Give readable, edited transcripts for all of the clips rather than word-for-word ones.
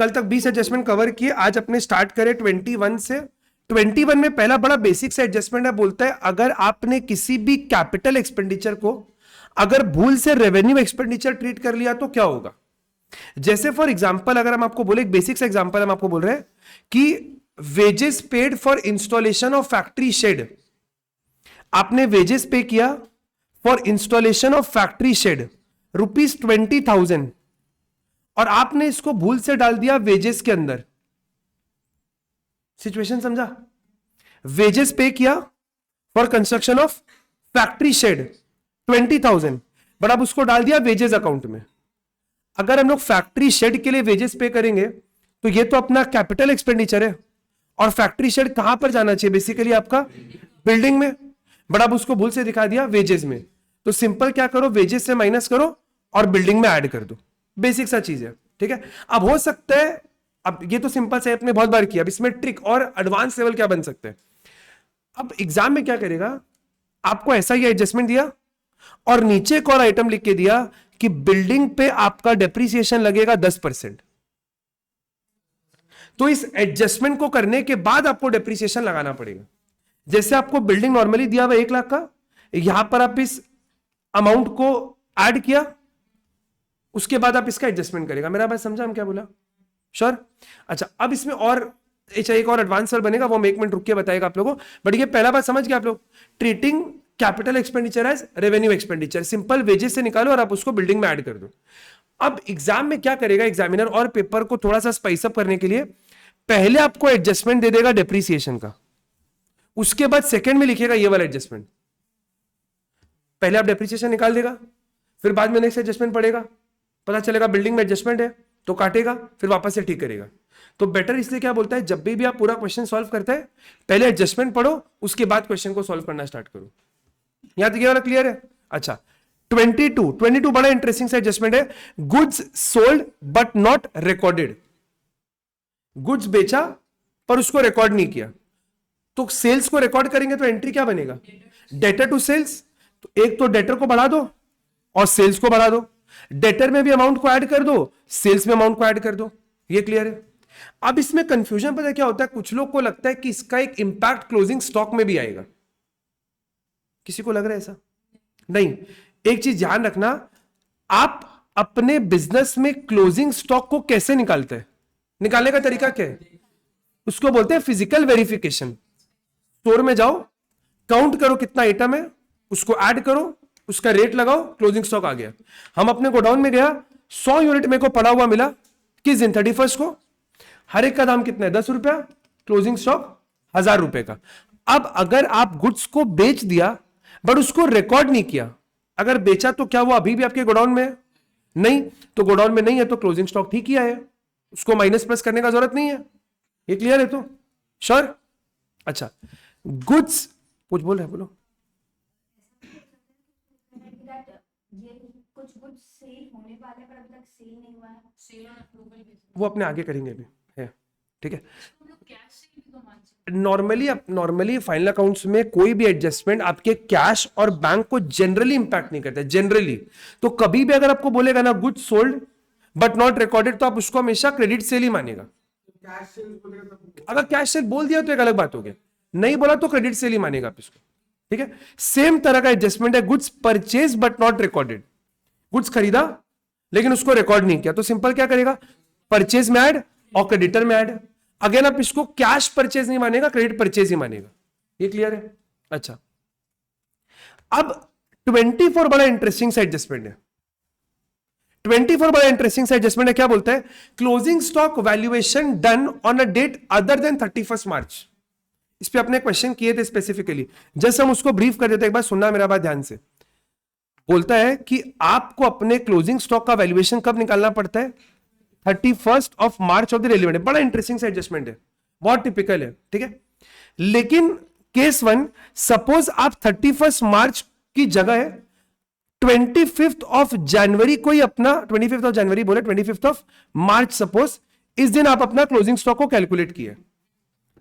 कल तक 20 adjustment cover किए, आज अपने स्टार्ट करें 21 से। 21 में पहला बड़ा बेसिक से एडजस्टमेंट है, बोलता है अगर आपने किसी भी कैपिटल एक्सपेंडिचर को अगर भूल से रेवेन्यू एक्सपेंडिचर ट्रीट कर लिया तो क्या होगा। जैसे फॉर एग्जांपल अगर हम आपको बोले, एक बेसिक सा एग्जांपल हम आपको बोल रहे हैं कि wages paid for installation of factory shade, आपने वेजेस पे किया for installation of factory shade ₹20,000 और आपने इसको भूल से डाल दिया वेजेस के अंदर। सिचुएशन समझा? वेजेस पे किया for construction of factory shade 20,000, but अब उसको डाल दिया वेजेस अकाउंट में। अगर हम लोग फैक्ट्री शेड के लिए वेजेस पे करेंगे तो ये तो अपना कैपिटल एक्सपेंडिचर है, और फैक्ट्री शेड कहां पर जाना चाहिए? बेसिकली आपका बिल्डिंग में, बट अब उसको भूल से दिखा दिया वेजेस में। तो सिंपल क्या करो, वेजेस से माइनस करो और बिल्डिंग में ऐड कर दो। बेसिक सा चीज है, ठीक है। अब हो सकता है, अब ये तो सिंपल से आपने बहुत बार किया, अब इसमें ट्रिक और एडवांस लेवल क्या बन सकते हैं। अब एग्जाम में क्या करेगा, आपको ऐसा ही एडजस्टमेंट दिया और नीचे एक और आइटम लिख के दिया कि बिल्डिंग पे आपका डेप्रिसिएशन लगेगा 10%। तो इस एडजस्टमेंट को करने के बाद आपको डेप्रिसिएशन लगाना पड़ेगा। जैसे आपको बिल्डिंग नॉर्मली दिया हुआ 1 लाख का, यहां पर आप इस अमाउंट को ऐड किया, उसके बाद आप इसका एडजस्टमेंट करेगा। मेरा बात समझा हम क्या बोला? श्योर? अच्छा, अब इसमें और एक और एडवांस बनेगा, वो हम 1 मिनट रुक के बताएगा आप लोगों को, बट ये पहला बात समझ गए आप लोग। Treating capital expenditure as revenue expenditure, simple wages से निकालो और आप उसको बिल्डिंग में ऐड कर दो। अब एग्जाम में क्या करेगा एग्जामिनर, और पेपर को थोड़ा सा स्पाइस अप करने के लिए पहले आपको एडजस्टमेंट दे देगा डेप्रिसिएशन का, उसके बाद सेकंड में लिखेगा ये वाला एडजस्टमेंट। पहले आप डेप्रिसिएशन निकाल देगा, फिर बाद में नेक्स्ट एडजस्टमेंट पड़ेगा, पता चलेगा बिल्डिंग में एडजस्टमेंट है तो काटेगा, फिर वापस से ठीक करेगा। तो बेटर इसलिए क्या बोलता है, जब भी आप पूरा क्वेश्चन सॉल्व करते हैं पहले एडजस्टमेंट पढ़ो, उसके बाद क्वेश्चन को सॉल्व करना स्टार्ट करो। यहां तक ये वाला क्लियर है? अच्छा, 22 बड़ा इंटरेस्टिंग सा एडजस्टमेंट है। Goods sold but not recorded, goods बेचा पर उसको रिकॉर्ड नहीं किया, तो सेल्स को रिकॉर्ड करेंगे तो एंट्री क्या बनेगा? Debtor to sales. तो एक तो डेटर को बढ़ा दो और सेल्स को बढ़ा दो, डेटर में भी अमाउंट को ऐड कर दो, सेल्स में अमाउंट को ऐड कर दो। ये क्लियर है? अब इसमें कंफ्यूजन पता क्या होता है, कुछ लोग को लगता है कि इसका एक इंपैक्ट क्लोजिंग स्टॉक में भी आएगा। किसी को लग रहा है ऐसा? नहीं। एक चीज ध्यान रखना, आप अपने बिजनेस में क्लोजिंग स्टॉक को कैसे निकालते हैं? निकालने का तरीका क्या है? उसको बोलते हैं फिजिकल वेरिफिकेशन। स्टोर में जाओ, काउंट करो कितना आइटम है, उसको ऐड करो, उसका रेट लगाओ, क्लोजिंग स्टॉक आ गया। हम अपने गोडाउन में गया, 100 यूनिट मेरे को पड़ा हुआ मिला, किस दिन? 31 को। हर एक का दाम कितना है? 10 रुपया, क्लोजिंग स्टॉक 1000 रुपए का। अब अगर आप गुड्स को बेच दिया बट उसको रिकॉर्ड नहीं किया, अगर बेचा तो क्या वो अभी भी आपके गोडाउन में है? नहीं। तो गोडाउन में नहीं है तो क्लोजिंग स्टॉक ठीक किया है, उसको माइनस प्लस करने का जरूरत नहीं है। ये क्लियर है? तो श्योर? अच्छा, गुड्स कुछ बोल रहे हैं, बोलो। कुछ गुड्स सेल होने वाले पर अभी तक सेल नहीं हुआ है, सेल और अप्रूवल भी वो अपने आगे करेंगे अभी, है ठीक है। नॉर्मली फाइनल अकाउंट्स में कोई भी एडजस्टमेंट आपके कैश और बैंक को जनरली इंपैक्ट नहीं करता है, जनरली। तो कभी भी अगर आपको बोलेगा ना goods sold but not recorded, तो आप उसको हमेशा क्रेडिट सेल ही मानेगा। अगर कैश सेल बोल दिया तो एक अलग बात हो गया, नहीं बोला तो क्रेडिट सेल ही मानेगा आप इसको, ठीक है। सेम तरह का एडजस्टमेंट है goods purchase but not recorded. Goods खरीदा लेकिन उसको रिकॉर्ड नहीं किया, तो सिंपल क्या करेगा? परचेज में ऐड और क्रेडिटर में ऐड। अगेन आप इसको कैश परचेज नहीं मानेगा, क्रेडिट परचेज ही मानेगा। ये क्लियर है? अच्छा, अब 24 बड़ा इंटरेस्टिंग सा एडजस्टमेंट है। 24 बड़ा इंटरेस्टिंग सा एडजस्टमेंट है। क्या बोलता है? Closing stock valuation done on a date other than 31 March. इस पे अपने क्वेश्चन किए थे स्पेसिफिकली, जस्ट हम उसको ब्रीफ कर देते हैं, एक बार सुनना मेरा बात ध्यान से। बोलता है कि आपको अपने क्लोजिंग स्टॉक का वैल्यूएशन कब निकालना पड़ता है? 31 of March of the relevant. बड़ा इंटरेस्टिंग सा एडजस्टमेंट है, बहुत टिपिकल है, ठीक है। लेकिन केस 1, सपोज आप 31 मार्च की जगह 25 ऑफ जनवरी कोई अपना 25 ऑफ जनवरी बोले 25 ऑफ मार्च सपोज, इस दिन आप अपना क्लोजिंग स्टॉक को कैलकुलेट किए।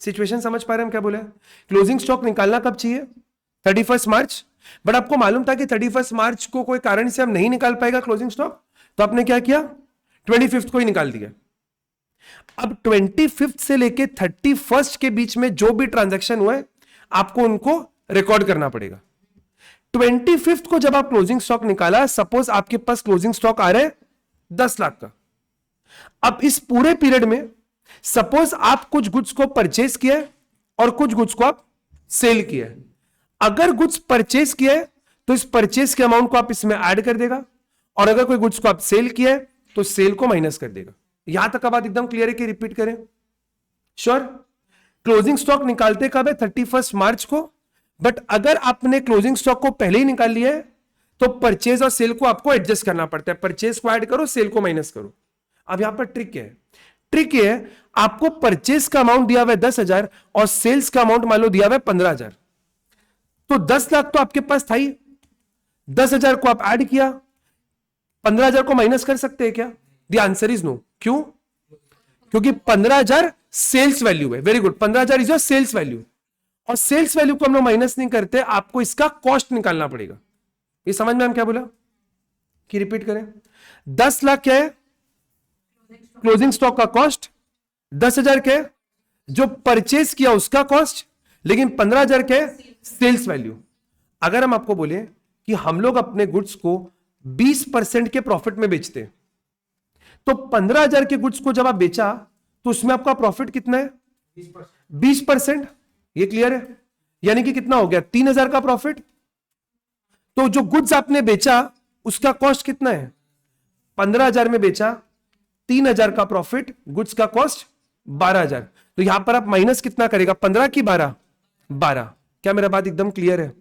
सिचुएशन समझ पा रहे हैं हम क्या बोले? क्लोजिंग स्टॉक निकालना कब चाहिए? 31 मार्च। बट आपको मालूम था कि 31 मार्च को कोई कारण से हम नहीं निकाल पाएगा क्लोजिंग स्टॉक, तो आपने क्या किया? 25 को ही निकाल दिया। अब 25 से लेके 31 के बीच में जो भी ट्रांजैक्शन हुआ है आपको उनको रिकॉर्ड करना पड़ेगा। 25 को जब आप क्लोजिंग स्टॉक निकाला, सपोज आपके पास क्लोजिंग स्टॉक आ रहा है 10 लाख का। अब इस पूरे पीरियड में सपोज आप कुछ गुड्स को परचेज किया है और कुछ गुड्स को आप सेल किया है। अगर गुड्स परचेज किया है तो इस परचेज के अमाउंट को आप इसमें ऐड कर देगा, और अगर कोई गुड्स को आप सेल किया है तो सेल को माइनस कर देगा। यहां तक का बात एकदम क्लियर है कि रिपीट करें? श्योर। क्लोजिंग स्टॉक निकालते कब है? 31 मार्च को। बट अगर आपने क्लोजिंग स्टॉक को पहले ही निकाल लिया है तो परचेज और सेल को आपको एडजस्ट करना पड़ता है। परचेज को ऐड करो, सेल को माइनस करो। अब यहां पर ट्रिक क्या है? ट्रिक ये है, आपको परचेज का अमाउंट दिया हुआ है 10,000 और सेल्स का अमाउंट मान लो दिया हुआ है 15,000। तो 10 लाख तो आपके पास था ही, 10,000 को आप ऐड किया, 15,000 को माइनस कर सकते हैं क्या? The answer is no. क्यों? क्योंकि 15,000 सेल्स वैल्यू है। Very good, 15,000 is your sales value, और सेल्स वैल्यू को हम लोग माइनस नहीं करते, आपको इसका कॉस्ट निकालना पड़ेगा। ये समझ में हम क्या बोला कि रिपीट करें? 10 लाख क्या है? क्लोजिंग स्टॉक का कॉस्ट। 10,000 क्या है? जो परचेज किया उसका कॉस्ट। लेकिन 15,000 क्या है? Sales value. अगर हम आपको बोले कि हम लोग अपने गुड्स को 20% के प्रॉफिट में बेचते हैं, तो 15,000 के गुड्स को जब आप बेचा तो उसमें आपका प्रॉफिट कितना है? 20%। ये क्लियर है? यानी कि कितना हो गया? 3,000 का प्रॉफिट। तो जो गुड्स आपने बेचा उसका कॉस्ट कितना है? 15,000 में बेचा, 3,000 का प्रॉफिट, गुड्स का कॉस्ट 12,000। तो यहां पर आप माइनस कितना करेगा? 15 की 12? 12। क्या मेरा बात एकदम क्लियर है?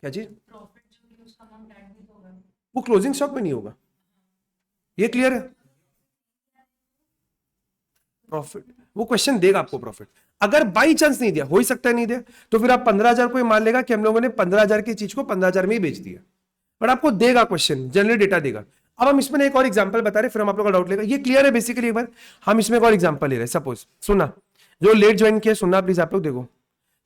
क्या जी? वो क्लोजिंग स्टॉक में नहीं होगा। ये क्लियर है? प्रॉफिट वो क्वेश्चन देगा आपको प्रॉफिट। अगर बाई चांस नहीं दिया, हो ही सकता है नहीं दे, तो फिर आप 15,000 को मान लेगा कि हम लोगों ने 15,000 की चीज को 15,000 में ही बेच दिया। बट आपको देगा क्वेश्चन, जनरली डेटा देगा। अब हम इसमें एक और एग्जांपल बता रहे, फिर हम आप लोगों का डाउट लेगा। ये क्लियर है बेसिकली? एक बार हम इसमें एक और एग्जांपल ले रहे हैं। सपोज, सुनना, जो लेट ज्वाइन किया सुनना प्लीज आप लोग। देखो,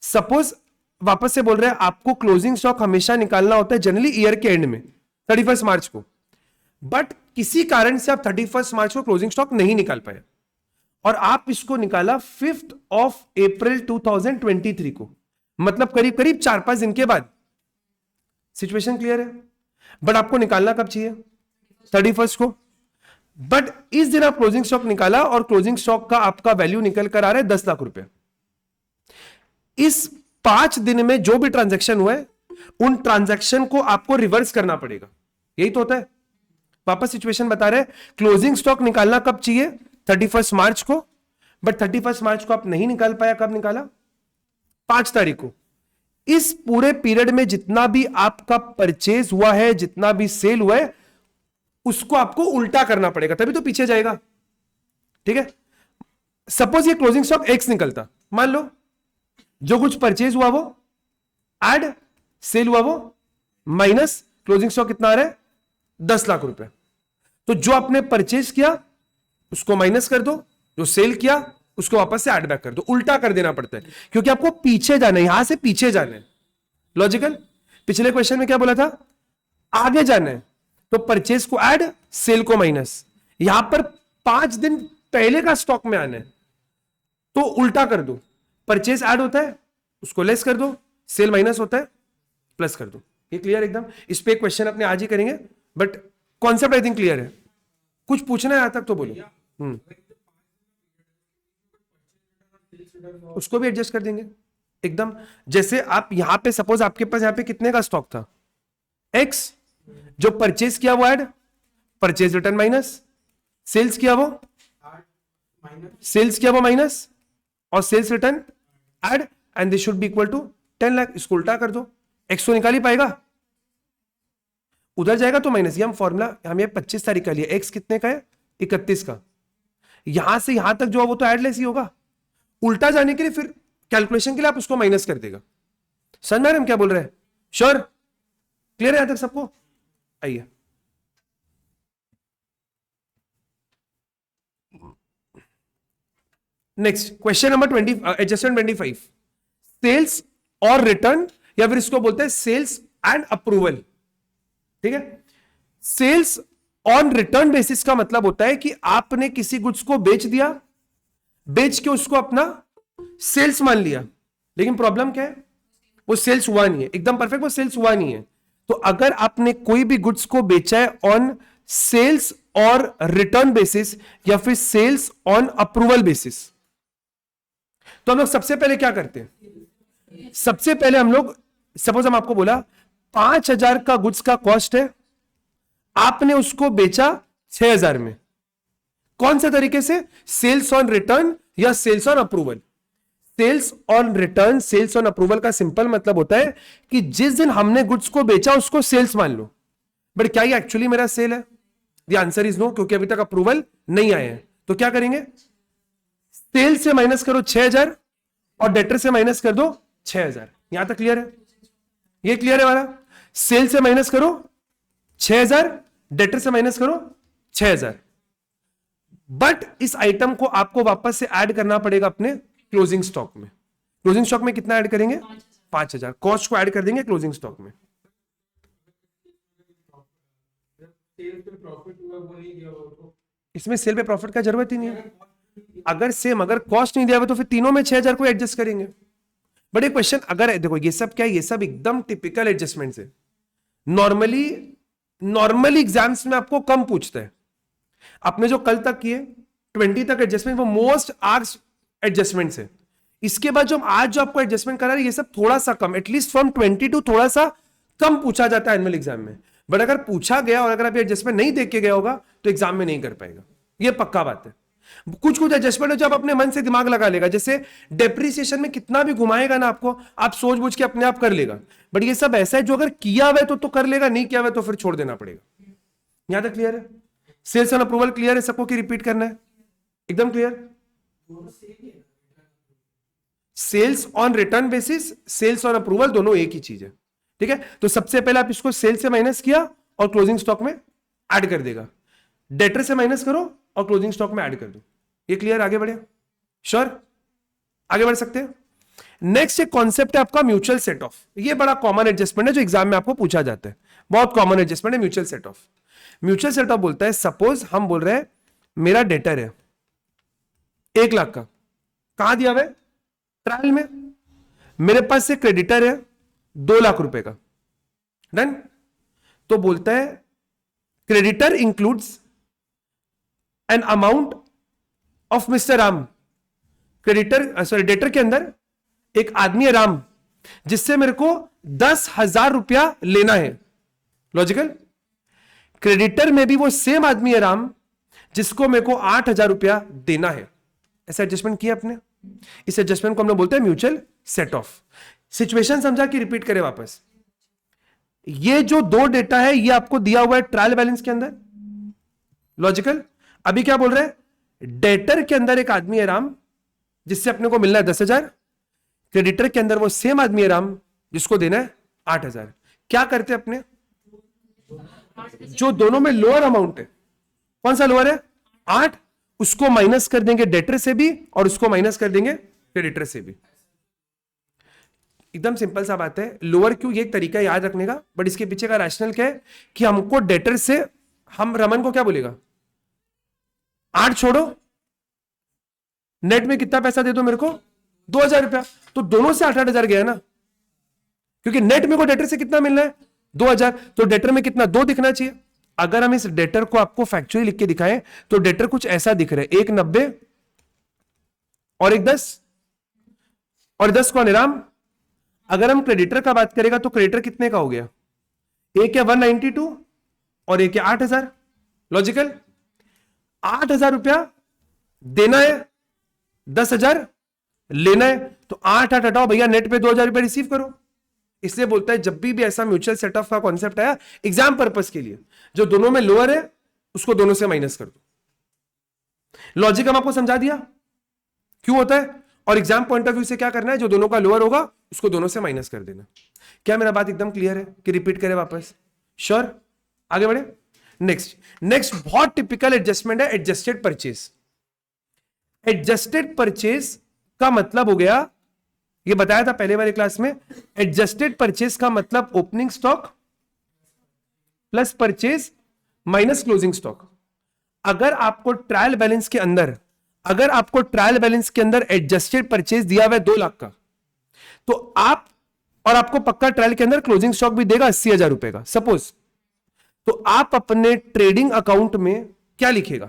सपोज वापस से बोल रहे हैं, आपको क्लोजिंग स्टॉक हमेशा निकालना होता है जनरली ईयर के एंड में, 31 मार्च को। बट किसी कारण से आप 31 मार्च को क्लोजिंग स्टॉक नहीं निकाल पाए और आप इसको निकाला 5th of April 2023 को, मतलब करीब करीब 4-5 दिन के बाद। सिचुएशन क्लियर है? बट आपको निकालना कब चाहिए? 31 को। बट इस दिन आप क्लोजिंग स्टॉक निकाला और क्लोजिंग स्टॉक का आपका वैल्यू निकल कर आ रहा है 10 लाख रुपए। इस 5 दिन में जो भी ट्रांजैक्शन हुआ है उन ट्रांजैक्शन को आपको रिवर्स करना पड़ेगा। यही तो होता है। वापस सिचुएशन बता रहे हैं, क्लोजिंग स्टॉक निकालना कब चाहिए? 31 मार्च को। बट 31 मार्च को आप नहीं निकाल पाया, कब निकाला? 5 तारीख को। इस पूरे पीरियड में जितना भी आपका परचेज हुआ है, जितना भी सेल हुआ है, उसको आपको उल्टा करना पड़ेगा, तभी तो पीछे जाएगा। ठीक है? सपोज ये क्लोजिंग स्टॉक एक्स निकलता, मान लो जो कुछ परचेज हुआ वो ऐड, सेल हुआ वो माइनस, क्लोजिंग स्टॉक कितना आ रहा है? 10 लाख रुपए। तो जो आपने परचेज किया उसको माइनस कर दो, जो सेल किया उसको वापस से ऐड बैक कर दो। उल्टा कर देना पड़ता है क्योंकि आपको पीछे जाना है, यहां से पीछे जाना है। लॉजिकल? पिछले क्वेश्चन में क्या बोला था? आगे जाना है, तो परचेज को ऐड, सेल को माइनस। यहां पर 5 दिन पहले का स्टॉक में आना है, तो उल्टा कर दो। परचेज ऐड होता है उसको लेस कर दो, सेल माइनस होता है प्लस कर दो। ये क्लियर एकदम? इस पे क्वेश्चन अपने आज ही करेंगे, but concept I think clear है। कुछ पूछना है यहां तक तो बोलो। उसको भी एडजस्ट कर देंगे एकदम। जैसे आप यहां पे सपोज आपके पास यहां पे कितने का स्टॉक था? एक्स। जो परचेज किया वो add, purchase return minus, sales किया वो माइनस, और sales return add, and this should be equal to 10 lakh. इसको उल्टा कर दो, एक्स तो निकाल ही पाएगा, उधर जाएगा तो माइनस। ये हम फॉर्मूला, हम ये 25 तारीख का लिया, एक्स कितने का है? 31 का। यहां से यहां तक जो वो तो एडलेस ही होगा। उल्टा जाने के लिए फिर कैलकुलेशन के लिए आप उसको माइनस कर देगा। समझ में हम क्या बोल रहे हैं? श्योर? क्लियर है यहां तक सबको? आइए, next question number 20, adjustment 25। Sales और रिटर्न, या फिर इसको बोलते हैं सेल्स एंड अप्रूवल। ठीक है? सेल्स ऑन रिटर्न बेसिस का मतलब होता है कि आपने किसी गुड्स को बेच दिया, बेच के उसको अपना सेल्स मान लिया, लेकिन प्रॉब्लम क्या है, वो सेल्स हुआ नहीं है, एकदम परफेक्ट वो सेल्स हुआ नहीं है। तो अगर आपने कोई भी गुड्स को बेचा है ऑन सेल्स और रिटर्न बेसिस या फिर सेल्स ऑन अप्रूवल बेसिस, तो हम लोग सबसे पहले क्या करते हैं, सबसे पहले हम लोग, सपोज हम आपको बोला 5,000 का गुड्स का कॉस्ट है, आपने उसको बेचा 6,000 में, कौन से तरीके से, सेल्स ऑन रिटर्न या sales on approval. Sales on return, sales on approval का सिंपल मतलब होता है कि जिस दिन हमने गुड्स को बेचा उसको सेल्स मान लो, बट क्या ये एक्चुअली मेरा सेल है, द आंसर इज नो, क्योंकि अभी तक अप्रूवल नहीं आए हैं। तो क्या करेंगे, सेल से माइनस करो 6,000 और डेटर से माइनस कर दो 6,000। यहां तक क्लियर है, ये क्लियर है वाला, सेल से माइनस करो 6,000, डेटर से माइनस करो 6,000, बट इस आइटम को आपको वापस से ऐड करना पड़ेगा अपने क्लोजिंग स्टॉक में। क्लोजिंग स्टॉक में कितना ऐड करेंगे, 5,000, कॉस्ट को ऐड कर देंगे क्लोजिंग स्टॉक में। इसमें सेल पे प्रॉफिट का जरूरत ही नहीं है, अगर सेम, अगर कॉस्ट नहीं दिया हुआ तो फिर तीनों में 6,000 को एडजस्ट करेंगे। बट एक क्वेश्चन, अगर देखो ये सब क्या है, ये सब एकदम टिपिकल एडजस्टमेंट है, नॉर्मली एग्जाम्स में आपको कम पूछता है। आपने जो कल तक किए 20 तक एडजस्टमेंट, वो मोस्ट आस्क्ड एडजस्टमेंट है। इसके बाद जो आज जो आपको एडजस्टमेंट करा रहे ये सब थोड़ा सा कम, एटलीस्ट फ्रॉम 20 टू थोड़ा सा कम पूछा जाता है एनुअल एग्जाम में। बट अगर पूछा गया और अगर आप एडजस्टमेंट नहीं देख के गया होगा तो एग्जाम में नहीं कर पाएगा, ये पक्का बात है। कुछ कुछ एडजस्टमेंट है जो आप अपने मन से दिमाग लगा लेगा, जैसे डेप्रिसिएशन में कितना भी घुमाएगा ना आपको, आप सोच बूझ के अपने आप कर लेगा। बट ये सब ऐसा है जो अगर किया हुआ है तो कर लेगा, नहीं किया हुआ तो फिर छोड़ देना पड़ेगा। यहां तक क्लियर है, सेल्स ऑन अप्रूवल क्लियर है सबको, कि रिपीट करना है, एकदम clear. Sales on return basis, sales on approval दोनों एक ही चीज है, ठीक है। तो सबसे पहले आप इसको सेल से माइनस किया और क्लोजिंग स्टॉक में ऐड कर देगा, डेटर से माइनस करो और क्लोजिंग स्टॉक में ऐड कर दो। ये क्लियर, आगे बढ़े, श्योर, आगे बढ़ सकते हैं। नेक्स्ट एक कॉन्सेप्ट है आपका म्यूचुअल सेट ऑफ। ये बड़ा कॉमन एडजस्टमेंट है जो एग्जाम में आपको पूछा जाता है, बहुत कॉमन एडजस्टमेंट है mutual set of. Mutual set of बोलता है, सपोज हम बोल रहे हैं मेरा डेटर है 1 लाख का, कहां दिया हुआ है, ट्रायल में। मेरे पास से क्रेडिटर है 2 लाख रुपए का, डन। तो बोलता है creditor includes an amount of mister Ram. Creditor sorry debtor के अंदर एक आदमी है राम, जिससे मेरे को 10,000 रुपया लेना है, लॉजिकल। क्रेडिटर में भी वो सेम आदमी है राम, जिसको मेरे को 8,000 रुपया देना है। ऐसा एडजस्टमेंट किया आपने, इस एडजस्टमेंट को हम लोग बोलते हैं म्यूचुअल सेट ऑफ। सिचुएशन समझा कि रिपीट करें वापस। ये जो दो डेटा है ये आपको दिया हुआ है ट्रायल बैलेंस के अंदर, लॉजिकल। अभी क्या बोल रहे हैं, डेटर के अंदर एक आदमी है राम, जिससे अपने को मिलना है 10,000, क्रेडिटर के अंदर वो सेम आदमी है राम, जिसको देना है 8,000। क्या करते हैं अपने, जो दोनों में लोअर अमाउंट है, कौन सा लोअर है, 8, उसको माइनस कर देंगे डेटर से भी और उसको माइनस कर देंगे क्रेडिटर से भी। एकदम सिंपल सा बात है। लोअर क्यों, ये एक तरीका याद रखने का, बट इसके पीछे का रैशनल क्या है कि हमको डेटर से, हम रमन को क्या बोलेगा, 8 छोड़ो, नेट में कितना पैसा दे दो मेरे को, 2,000 रुपया। तो दोनों से 8,000 गया ना, क्योंकि नेट में को डेटर से कितना मिलना है, 2,000। तो डेटर में कितना, 2 दिखना चाहिए। अगर हम इस डेटर को आपको फैक्चुअली लिख के दिखाएं तो डेटर कुछ ऐसा दिख रहा है, 1 90 और 1 10 और 10 कौन है, राम। अगर हम क्रेडिटर का बात करेगा तो क्रेडिटर कितने का हो गया, एक है 192 और एक है 8,000, लॉजिकल। 8,000 रुपया देना है, 10,000 लेना है, तो 8 हटाओ भैया, नेट पे 2,000 रुपया रिसीव करो। इसलिए बोलता है जब भी ऐसा म्यूचुअल सेट ऑफ का कॉन्सेप्ट आया एग्जाम पर्पस के लिए, जो दोनों में लोअर है उसको दोनों से माइनस कर दो। लॉजिक हम आपको समझा दिया क्यों होता है, और एग्जाम पॉइंट ऑफ व्यू से क्या करना है, जो दोनों का लोअर होगा उसको दोनों से माइनस कर देना। क्या मेरा बात एकदम क्लियर है कि रिपीट करें वापस, श्योर, आगे बढ़े। नेक्स्ट बहुत टिपिकल एडजस्टमेंट है एडजस्टेड परचेज। एडजस्टेड परचेज का मतलब हो गया, ये बताया था पहले वाले क्लास में, एडजस्टेड परचेज का मतलब opening stock plus purchase minus closing stock. अगर आपको ट्रायल बैलेंस के अंदर एडजस्टेड परचेज दिया हुआ है 2 लाख का, तो आपको पक्का ट्रायल के अंदर क्लोजिंग स्टॉक भी देगा 80,000 रुपए का सपोज, तो आप अपने ट्रेडिंग अकाउंट में क्या लिखेगा?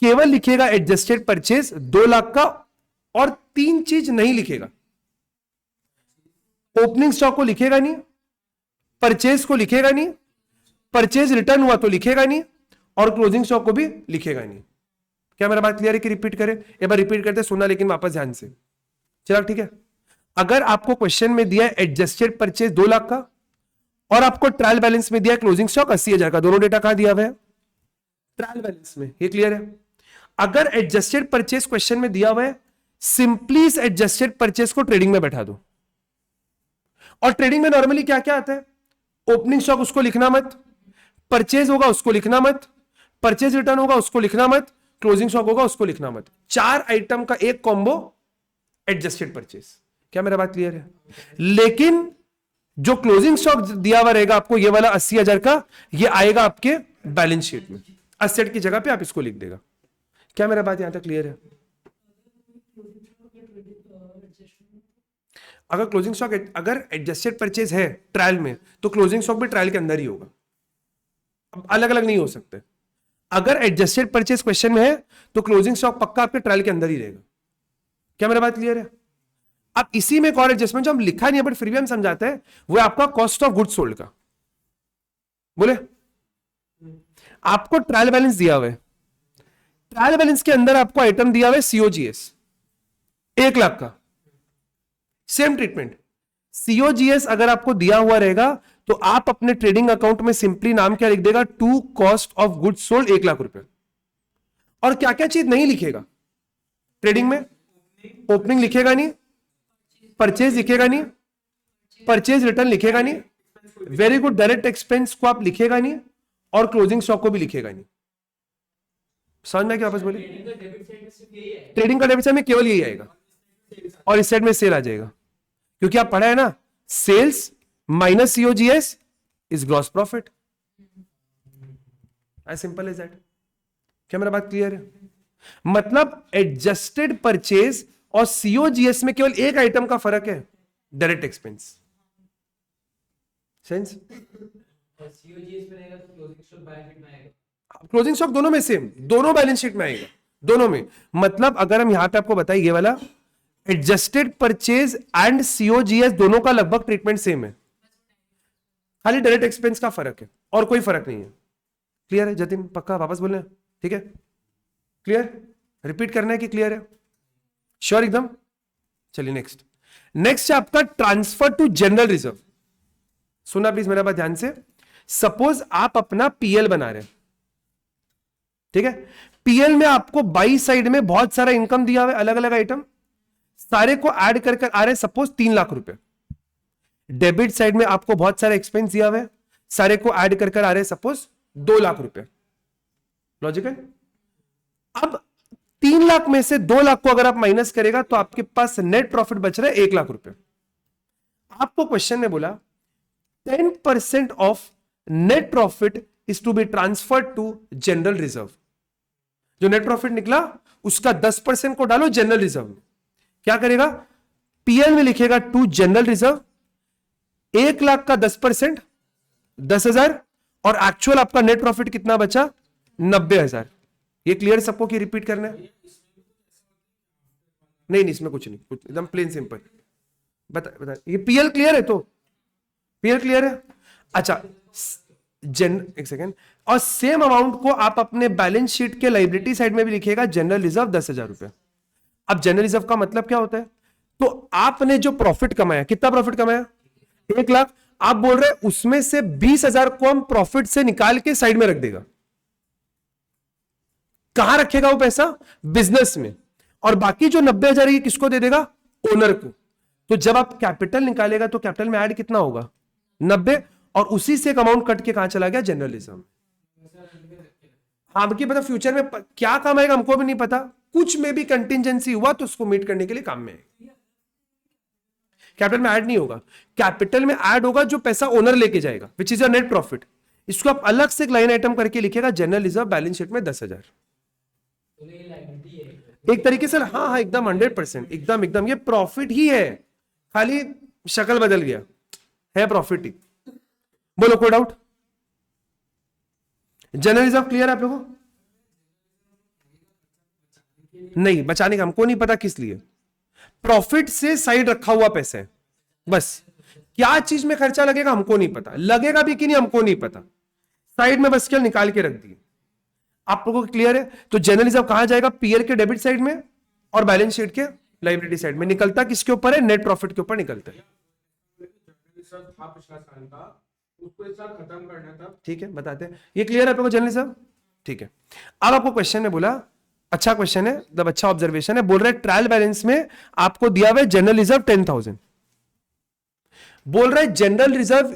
केवल लिखेगा एडजस्टेड परचेज 2 लाख का, और 3 चीज नहीं लिखेगा। ओपनिंग स्टॉक को लिखेगा नहीं, परचेज को लिखेगा नहीं, परचेज रिटर्न हुआ तो लिखेगा नहीं, और क्लोजिंग स्टॉक को भी लिखेगा नहीं। क्या मेरा बात क्लियर है कि रिपीट करें? एक बार रिपीट करते सुनना, लेकिन वापस ध्यान से। चलो ठीक है। अगर आपको क्वेश्चन में दिया है एडजस्टेड परचेज 2 लाख का, और आपको ट्रायल बैलेंस में दिया है क्लोजिंग स्टॉक 80,000 का, दोनों डेटा कहां दिया हुआ है? ट्रायल बैलेंस में। ये क्लियर है? अगर एडजस्टेड परचेज क्वेश्चन में दिया हुआ है, सिंपली इस एडजस्टेड परचेज को ट्रेडिंग में बैठा दो। और ट्रेडिंग में नॉर्मली क्या क्या आता है? ओपनिंग स्टॉक उसको लिखना मत, परचेज होगा उसको लिखना मत, परचेज रिटर्न होगा उसको लिखना मत, क्लोजिंग स्टॉक होगा उसको लिखना मत। 4 आइटम का एक कॉम्बो एडजस्टेड परचेज। क्या मेरा बात क्लियर है? लेकिन जो क्लोजिंग स्टॉक दिया हुआ रहेगा आपको, ये वाला 80,000 का, ये आएगा आपके बैलेंस शीट में, असेट की जगह पे आप इसको लिख देगा। क्या मेरा बात यहां तक क्लियर है? अगर क्लोजिंग स्टॉक, अगर एडजस्टेड परचेज है ट्रायल में, तो क्लोजिंग स्टॉक भी ट्रायल के अंदर ही होगा, अलग अलग नहीं हो सकते। अगर एडजस्टेड परचेज क्वेश्चन में है, तो क्लोजिंग स्टॉक पक्का आपके ट्रायल के अंदर ही रहेगा। क्या मेरा बात क्लियर है? अब इसी में एक और एडजस्टमेंट जो हम लिखा नहीं है बट फिर भी हम समझाते हैं, वो है आपका कॉस्ट ऑफ गुड्स सोल्ड का। बोले, आपको ट्रायल बैलेंस दिया हुआ है, ट्रायल बैलेंस के अंदर आपको आइटम दिया हुआ है सीओजीएस 1 लाख का। सेम ट्रीटमेंट, सीओजीएस अगर आपको दिया हुआ रहेगा, तो आप अपने ट्रेडिंग अकाउंट में सिंपली नाम क्या लिख देगा? To cost of goods sold 1 lakh रुपए। और क्या क्या चीज नहीं लिखेगा ट्रेडिंग में? ओपनिंग लिखेगा नहीं, परचेज लिखेगा नहीं, परचेज रिटर्न लिखेगा नहीं, वेरी गुड, डायरेक्ट एक्सपेंस को आप लिखेगा नहीं, और क्लोजिंग स्टॉक को भी लिखेगा नहीं। समझ में क्या वापस बोले? ट्रेडिंग का डेबिट साइड में केवल यही आएगा, और इस साइड में सेल आ जाएगा, क्योंकि आप पढ़ा है ना, sales minus COGS is gross profit. As simple as that. क्या मेरा बात क्लियर है? मतलब एडजस्टेड परचेज और सीओजीएस में केवल एक आइटम का फर्क है, direct expense. Sense? Closing stock दोनों में सेम, दोनों बैलेंस शीट में आएगा, दोनों में। मतलब अगर हम यहां पे आपको बताइए, ये वाला एडजस्टेड परचेज एंड सीओजीएस दोनों का लगभग ट्रीटमेंट सेम है, खाली डायरेक्ट एक्सपेंस का फर्क है, और कोई फर्क नहीं है। क्लियर है जतिन? पक्का वापस बोलना है? ठीक है, क्लियर? रिपीट करना है कि क्लियर है? श्योर एकदम? चलिए नेक्स्ट है आपका ट्रांसफर टू जनरल रिजर्व। सुना प्लीज मेरा बात ध्यान से। सपोज आप अपना पीएल बना रहे हैं, ठीक है? पीएल में आपको बाई साइड में बहुत सारा इनकम दिया हुआ है, अलग अलग आइटम, सारे को ऐड कर आ रहे हैं सपोज 3 लाख रुपए। डेबिट साइड में आपको बहुत सारा एक्सपेंस दिया हुआ है, सारे को ऐड कर आ रहे हैं सपोज 2 लाख रुपए। लॉजिकल? अब 3 लाख में से 2 लाख को अगर आप माइनस करेगा, तो आपके पास नेट प्रॉफिट बच रहा है 1 लाख रुपए। आपको क्वेश्चन में बोला 10% of net profit is to be transferred to general reserve. जो नेट प्रॉफिट निकला उसका 10% को डालो जनरल रिजर्व में। क्या करेगा? पीएल में लिखेगा टू जनरल रिजर्व, 1 लाख का 10% 10,000, और एक्चुअल आपका नेट प्रॉफिट कितना बचा? 90,000। ये क्लियर सबको कि रिपीट करना है? नहीं, इसमें कुछ नहीं, कुछ एकदम प्लेन सिंपल। बता ये पीएल क्लियर है? तो पीएल क्लियर है? अच्छा, एक सेकेंड। और सेम अमाउंट को आप अपने बैलेंस शीट के लाइबिलिटी साइड में भी लिखेगा, जनरल रिजर्व 10,000 रुपए। अब जनरल रिजर्व का मतलब क्या होता है? तो आपने जो प्रॉफिट कमाया, कितना प्रॉफिट कमाया? 1 लाख। आप बोल रहे हैं उसमें से 20,000 को हम प्रॉफिट से निकाल के साइड में रख देगा। कहां रखेगा वो पैसा? बिजनेस में। और बाकी जो 90,000 है किसको दे देगा? ओनर को। तो जब आप कैपिटल निकालेगा तो कैपिटल में ऐड कितना होगा? 90, और उसी से एक अमाउंट कट के कहां चला गया? General reserve. हमकी पता फ्यूचर में क्या काम आएगा हमको भी नहीं पता, कुछ में भी कंटिजेंसी हुआ तो उसको मीट करने के लिए काम में आएगा। कैपिटल में ऐड नहीं होगा, कैपिटल में ऐड होगा जो पैसा ओनर लेके जाएगा, which is your net profit. इसको आप अलग से एक लाइन आइटम करके लिखेगा, जनरल रिजर्व बैलेंस शीट में 10,000। एक तरीके से हाँ हाँ एकदम 100%, एकदम एकदम ये प्रॉफिट ही है, खाली शक्ल बदल गया, है प्रॉफिट ही। बोलो कोई डाउट? जनरल रिजर्व क्लियर है आप लोगों को? नहीं, बचाने का हमको नहीं पता किस लिए, प्रॉफिट से साइड रखा हुआ पैसा है बस। क्या चीज में खर्चा लगेगा हमको नहीं पता, लगेगा भी कि नहीं हमको नहीं पता, साइड में बस केवल निकाल के रख दिए। आप लोगों को क्लियर है? तो जनरल रिजर्व कहां जाएगा? पीएल के डेबिट साइड में और बैलेंस शीट के लायबिलिटी साइड में। निकलता किसके ऊपर है? नेट प्रॉफिट के ऊपर निकलता है। था पिछला साल का, उसको इस साल खत्म करना था। ठीक है, बताते हैं। ये क्लियर है आप लोगों को जनरल रिजर्व? ठीक है। अब आपको क्वेश्चन में बोला, अच्छा क्वेश्चन है, मतलब अच्छा ऑब्जर्वेशन है, बोल रहे ट्रायल बैलेंस में आपको दिया हुआ है जनरल रिजर्व 10,000, बोल रहा है जनरल रिजर्व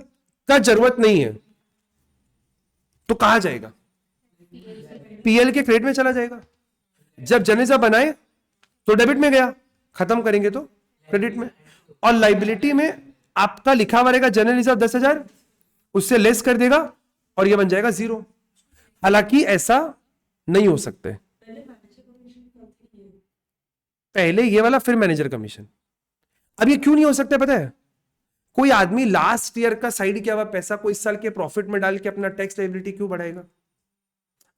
का जरूरत नहीं है, तो कहां जाएगा? पीएल के क्रेडिट में चला जाएगा। जब जनरल रिजर्व बनाए तो डेबिट में गया, खत्म करेंगे तो क्रेडिट में, और लाइबिलिटी में आपका लिखा हुआ रहेगा जनरल रिजर्व 10,000, उससे लेस कर देगा और ये बन जाएगा 0। हालांकि ऐसा नहीं हो सकता है, पहले ये वाला फिर मैनेजर कमीशन। अब ये क्यों नहीं हो सकता पता है? कोई आदमी लास्ट ईयर का साइड किया हुआ पैसा को इस साल के प्रॉफिट में डाल के अपना टैक्स लायबिलिटी क्यों बढ़ाएगा?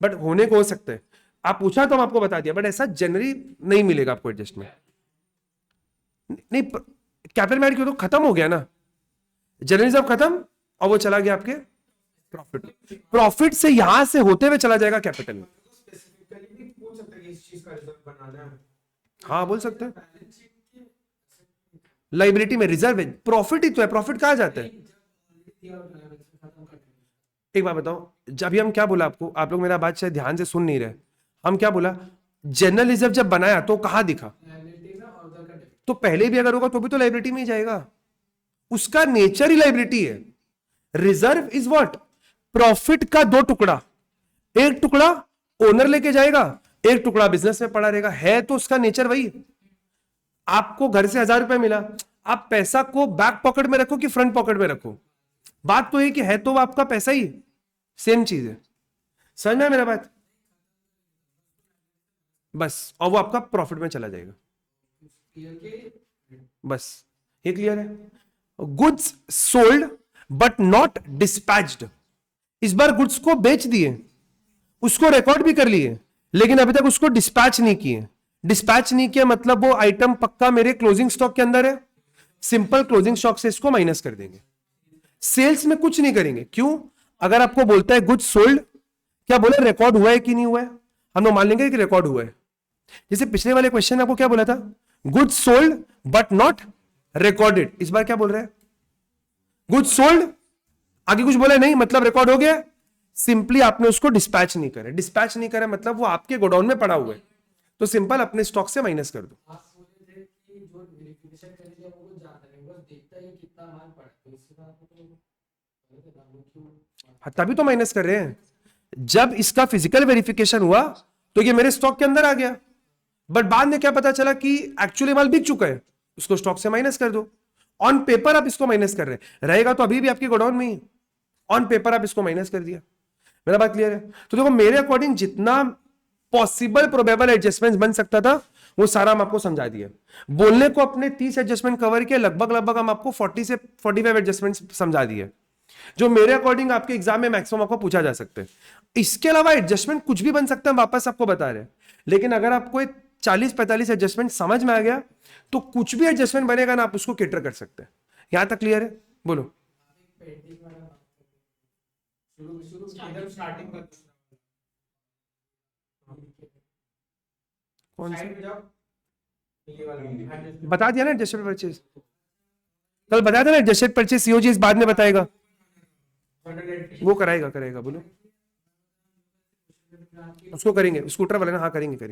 बट होने को हो सकता है, आप पूछा तो हम आपको बता दिया, बट ऐसा जनरली नहीं मिलेगा आपको एडजस्टमेंट। नहीं, कैपिटल में क्यों? तो खत्म हो गया ना, जनरल रिजर्व खत्म और वो चला गया आपके प्रॉफिट, प्रॉफिट से यहां से होते हुए चला जाएगा कैपिटल में। स्पेसिफिकली भी पूछ सकते हैं कि इस चीज का रिजर्व बनाना है। हाँ बोल सकते हैं, लाइबिलिटी में रिजर्व है, प्रॉफिट ही तो है, प्रॉफिट कहां जाता है? एक बात बताओ, जब हम क्या बोला आपको, आप लोग मेरा बात शायद ध्यान से सुन नहीं रहे, हम क्या बोला? जनरल रिजर्व जब बनाया तो कहां दिखा? तो पहले भी अगर होगा तो भी तो लाइबिलिटी में ही जाएगा, उसका नेचर ही लाइबिलिटी है। Reserve is what? प्रॉफिट का दो टुकड़ा, एक टुकड़ा ओनर लेके जाएगा, एक टुकड़ा बिजनेस में पड़ा रहेगा, है तो उसका नेचर वही। आपको घर से 1,000 रुपए मिला, आप पैसा को बैक पॉकेट में रखो कि फ्रंट पॉकेट में रखो, बात तो है कि है तो वो आपका पैसा ही, सेम चीज है। समझ में आया मेरा बात? बस, और वो आपका प्रॉफिट में चला जाएगा, बस ये क्लियर है। Goods sold but not dispatched, इस बार गुड्स को बेच दिए, उसको रिकॉर्ड भी कर लिए, लेकिन अभी तक उसको डिस्पैच नहीं किए। डिस्पैच नहीं किया मतलब वो आइटम पक्का मेरे क्लोजिंग स्टॉक के अंदर है, सिंपल क्लोजिंग स्टॉक से इसको माइनस कर देंगे, सेल्स में कुछ नहीं करेंगे। क्यों? अगर आपको बोलता है गुड्स सोल्ड, क्या बोले रिकॉर्ड हुआ है कि नहीं हुआ है? हम लोग मान लेंगे कि रिकॉर्ड हुआ है। जैसे पिछले वाले क्वेश्चन में आपको क्या बोला था? Goods sold but not recorded, इस बार क्या बोल रहे हैं? गुड्स सोल्ड, आगे कुछ बोला नहीं, मतलब रिकॉर्ड हो गया, सिंपली आपने उसको डिस्पैच नहीं करे। डिस्पैच नहीं करे मतलब वो आपके गोडाउन में पड़ा हुआ है, तो सिंपल अपने स्टॉक से माइनस कर दो। हाँ, तभी तो माइनस कर रहे हैं। जब इसका फिजिकल वेरिफिकेशन हुआ तो ये मेरे स्टॉक के अंदर आ गया, बट बाद में क्या पता चला कि एक्चुअली माल बिक चुका है, उसको स्टॉक से माइनस कर दो। ऑन पेपर आप इसको माइनस कर रहे हैं, रहेगा तो अभी भी आपके गोडाउन में ही, ऑन पेपर आप इसको माइनस कर दिया। मेरा बात क्लियर है? तो देखो मेरे अकॉर्डिंग जितना पॉसिबल प्रोबेबल एडजस्टमेंट बन सकता था वो सारा हम आपको समझा दिया। बोलने को अपने 30 एडजस्टमेंट कवर किए, लगभग हम आपको 40 से 45 एडजस्टमेंट समझा दिए, जो मेरे अकॉर्डिंग आपके एग्जाम में मैक्सिमम आपको पूछा जा सकते हैं। इसके अलावा एडजस्टमेंट कुछ भी बन सकता है, वापस आपको बता रहे हैं। लेकिन अगर आपको 40-45 एडजस्टमेंट समझ में आ गया तो कुछ भी एडजस्टमेंट बनेगा ना, आप उसको कैटर कर सकते हैं। यहां तक क्लियर है? बोलो। कौन सा बता दिया ना? एडजस्टेड परचेज कल बताया था ना, एडजस्टेड परचेज सीओजी इस बाद में बताएगा, वो कराएगा। बोलो, उसको करेंगे, स्कूटर वाले ना? हाँ करेंगे।